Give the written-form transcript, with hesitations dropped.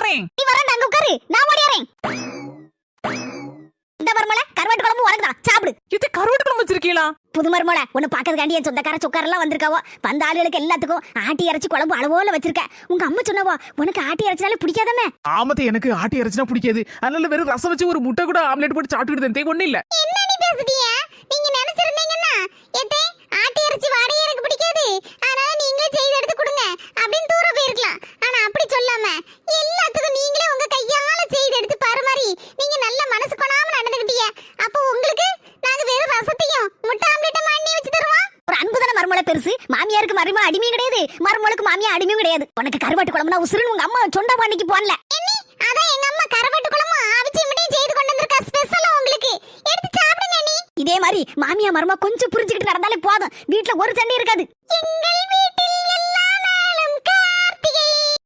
வரேன். நீ வரேன் அங்க உட்காரு, நான் ஓடிறேன். இந்த மர்மல கருவாட்டு குழம்பு உனக்குதான், சாப்பிடு. இது கருவாட்டு குழம்பு வச்சிருக்கீங்களா? புது மர்மல உன்னை பாக்கிறதுக்காண்டி என் சொந்தக்கார சொக்காரெல்லாம் வந்திருக்காவோ. வந்த ஆளுகளுக்கு எல்லாத்துக்கும் ஆட்டி இறைச்சி குழம்பு அளவோல வச்சிருக்க. உங்க அம்மா சொன்னவோ உனக்கு ஆட்டி இறைச்சினாலே பிடிக்காதமே. ஆமத்தை எனக்கு ஆட்டி இறைச்சினா பிடிக்காது. அதனால வெறும் ரசம் வச்சு ஒரு முட்டை கூட ஆம்லெட் போட்டு சாப்பிட்டுக்கிட்டு ஒண்ணு இல்ல. என்ன நீ பேசுறீங்க? நீங்க நினைச்சிருந்தீங்கன்னா எத்தே ஆட்டி இறைச்சி வாடையே எனக்கு பிடிக்காது, அதனால நீங்களே செய்து எடுத்து கொடுங்க அப்படின்னு தூர போயிருக்கலாம். ஆனா அப்படி சொல்லாம எல்லாத்துக்கும் நீங்களே உங்க கையால செய்து எடுத்து பரிமாறி நீங்க நல்ல மனசு கொணாம நடந்துக்கிட்டீங்க. அப்போ உங்களுக்கு நாங்க வெறும் ரசத்தையும் முட்டை ஆம்லெட்டும் பண்ணி வச்சு தருவோம். ஒரு அன்புதான மருமலை பெருசு. மாமியாருக்கு மரும அடிமையும் கிடையாது, மருமலுக்கு மாமியா அடிமையும் கிடையாது. உனக்கு கருவாட்டு குழம்புனா உசுருன்னு உங்க அம்மா சொண்டா பண்ணிக்கு போடல. அதான் எங்க அம்மா கருவாட்டு குழம்பு அவிச்சி மட்டும் செய்து கொண்டு வந்திருக்கா ஸ்பெஷலா உங்களுக்கு. எடுத்து சாப்பிடுங்க நீ. இதே மாதிரி மாமியா மரும கொஞ்சம் புரிஞ்சுக்கிட்டு நடந்தாலே போதும், வீட்ல ஒரு சண்டை இருக்காது. எங்கள் வீட்டில் எல்லா